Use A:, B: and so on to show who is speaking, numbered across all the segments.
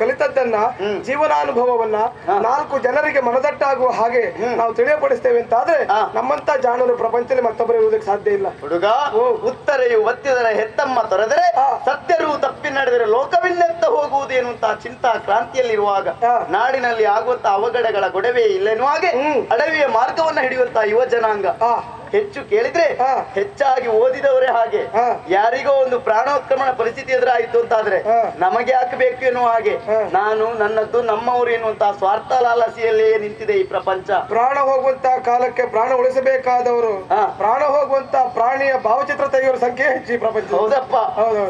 A: ಕಲಿತದ್ದನ್ನ ಜೀವನಾನುಭವವನ್ನ 4 ಜನರಿಗೆ ಮನದಟ್ಟಾಗುವ ಹಾಗೆ ನಾವು ತಿಳಿಯಪಡಿಸ್ತೇವೆ ಅಂತ ಆದ್ರೆ ನಮ್ಮಂತ ಜಾಣರು ಪ್ರಪಂಚದಲ್ಲಿ ಮತ್ತೊಬ್ಬರು ಇರುವುದಕ್ಕೆ ಸಾಧ್ಯ ಇಲ್ಲ.
B: ಹುಡುಗ, ಉತ್ತರೆಯು ಒತ್ತಿದರೆ ಹೆತ್ತಮ್ಮ ತೊರೆದರೆ ಸತ್ಯರು ತಪ್ಪಿ ನಡೆದರೆ ಲೋಕವಿನ್ನೆತ್ತ ಹೋಗುವುದು ಎನ್ನುವಂತಹ ಚಿಂತಾ ಕ್ರಾಂತಿಯಲ್ಲಿರುವಾಗ ನಾಡಿನಲ್ಲಿ ಆಗುವಂತಹ ಅವಘಡಗಳ ಗೊಡವೆ ಇಲ್ಲೆನ್ನುವ ಹಾಗೆ ಅಡವಿಯ ಮಾರ್ಗವನ್ನ ಹಿಡಿಯುವಂತಹ ಯುವ ಜನಾಂಗ ಹೆಚ್ಚು ಕೇಳಿದ್ರೆ ಹೆಚ್ಚಾಗಿ ಓದಿದವರೇ ಹಾಗೆ. ಯಾರಿಗೋ ಒಂದು ಪ್ರಾಣೋತ್ಕ್ರಮಣ ಪರಿಸ್ಥಿತಿ ಎದುರಾಯಿತು ಅಂತಾದ್ರೆ ನಮಗೆ ಹಾಕಬೇಕು ಎನ್ನುವ ಹಾಗೆ ನಾನು ನನ್ನದ್ದು ನಮ್ಮವರು ಎನ್ನುವಂತಹ ಸ್ವಾರ್ಥ ಲಾಲಸಿಯಲ್ಲೇ ನಿಂತಿದೆ ಈ ಪ್ರಪಂಚ.
A: ಪ್ರಾಣ ಹೋಗುವಂತಹ ಕಾಲಕ್ಕೆ ಪ್ರಾಣ ಉಳಿಸಬೇಕಾದವರು ಪ್ರಾಣ ಹೋಗುವಂತಹ ಪ್ರಾಣಿಯ ಭಾವಚಿತ್ರ ತೆಗೆಯುವ ಸಂಖ್ಯೆ ಹೆಚ್ಚು ಈ ಪ್ರಪಂಚ.
B: ಹೌದಪ್ಪ,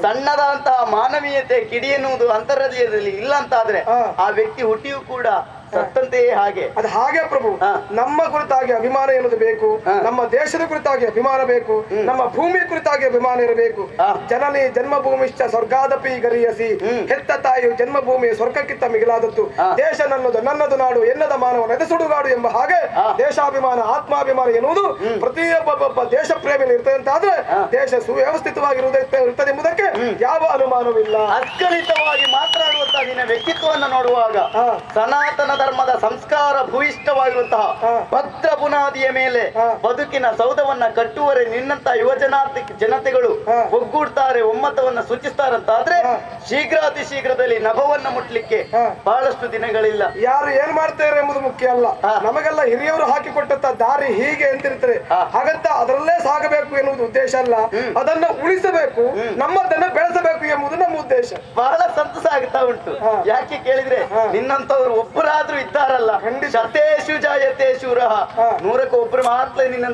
B: ಸಣ್ಣದಂತಹ ಮಾನವೀಯತೆ ಕಿಡಿ ಎನ್ನುವುದು ಅಂತರ್ಹೃದಯದಲ್ಲಿ ಇಲ್ಲ ಅಂತಾದ್ರೆ ಆ ವ್ಯಕ್ತಿ ಹುಟ್ಟಿಯೂ ಕೂಡ ಸತ್ತಂತೆಯೇ ಹಾಗೆ.
A: ಅದು ಹಾಗೆ ಪ್ರಭು. ನಮ್ಮ ಕುರಿತಾಗಿ ಅಭಿಮಾನ ಎನ್ನುವುದು ಬೇಕು, ನಮ್ಮ ದೇಶದ ಕುರಿತಾಗಿ ಅಭಿಮಾನ ಬೇಕು, ನಮ್ಮ ಭೂಮಿ ಕುರಿತಾಗಿ ಅಭಿಮಾನ ಇರಬೇಕು. ಜನನಿ ಜನ್ಮಭೂಮಿಶ್ಚ ಸ್ವರ್ಗಾದಪಿ ಗರಿಯಸಿ, ಹೆತ್ತ ತಾಯಿಯು ಜನ್ಮಭೂಮಿಯ ಸ್ವರ್ಗಕ್ಕಿಂತ ಮಿಗಿಲಾದದ್ದು. ದೇಶ ನನ್ನದು ನಾಡು ಎನ್ನದ ಮಾನವ ನೆದಸುಡುಗಾಡು ಎಂಬ ಹಾಗೆ ದೇಶಾಭಿಮಾನ ಆತ್ಮಾಭಿಮಾನ ಎನ್ನುವುದು ಪ್ರತಿಯೊಬ್ಬ ದೇಶ ಪ್ರೇಮಿಯಲ್ಲಿ ಇರ್ತದೆ ಅಂತಾದ್ರೆ ದೇಶ ಸುವ್ಯವಸ್ಥಿತವಾಗಿರುತ್ತದೆ ಎಂಬುದಕ್ಕೆ ಯಾವ ಅನುಮಾನವಿಲ್ಲ.
B: ಅಸ್ಖಲಿತವಾಗಿ ಮಾತನಾಡುವಂತಹ ನಿನ್ನ ವ್ಯಕ್ತಿತ್ವವನ್ನು ನೋಡುವಾಗ ಸನಾತನ ಧರ್ಮದ ಸಂಸ್ಕಾರ ಭೂಯಿಷ್ಠವಾಗಿರುವಂತಹ ಭದ್ರ ಬುನಾದಿಯ ಮೇಲೆ ಬದುಕಿನ ಸೌಧವನ್ನ ಕಟ್ಟುವರೆ ನಿನ್ನಂತಹ ಯುವ ಜನತೆಗಳು ಒಗ್ಗೂಡ್ತಾರೆ, ಒಮ್ಮತವನ್ನ ಸೂಚಿಸ್ತಾರಂತಾದ್ರೆ ಅತಿ ಶೀಘ್ರದಲ್ಲಿ ನಭವನ್ನ ಮುಟ್ಲಿಕ್ಕೆ ಬಹಳಷ್ಟು ದಿನಗಳಿಲ್ಲ.
A: ಯಾರು ಏನ್ ಮಾಡ್ತಾರೆ ಎಂಬುದು ಮುಖ್ಯ ಅಲ್ಲ, ನಮಗೆಲ್ಲ ಹಿರಿಯವರು ಹಾಕಿಕೊಟ್ಟಂತ ದಾರಿ ಹೀಗೆ ಅಂತಿರ್ತದೆ. ಹಾಗಂತ ಅದರಲ್ಲೇ ಸಾಗಬೇಕು ಎನ್ನುವುದು ಉದ್ದೇಶ ಅಲ್ಲ, ಅದನ್ನ ಉಳಿಸಬೇಕು, ನಮ್ಮದನ್ನ ಬೆಳೆಸಬೇಕು ಎಂಬುದು ನಮ್ಮ ಉದ್ದೇಶ.
B: ಬಹಳ ಸಂತಸ ಆಗ್ತಾ ಉಂಟು. ಯಾಕೆ ಕೇಳಿದ್ರೆ ನಿನ್ನಂತವ್ರು ಒಬ್ಬರಾದ್ರೂ ಇದ್ದಾರಲ್ಲ, ಶತೇಶು ಜಾಯತೆ ಶೂರಃ, 100ಕ್ಕೆ ಒಬ್ರು ಮಾತ್ರ ನಿನ್ನ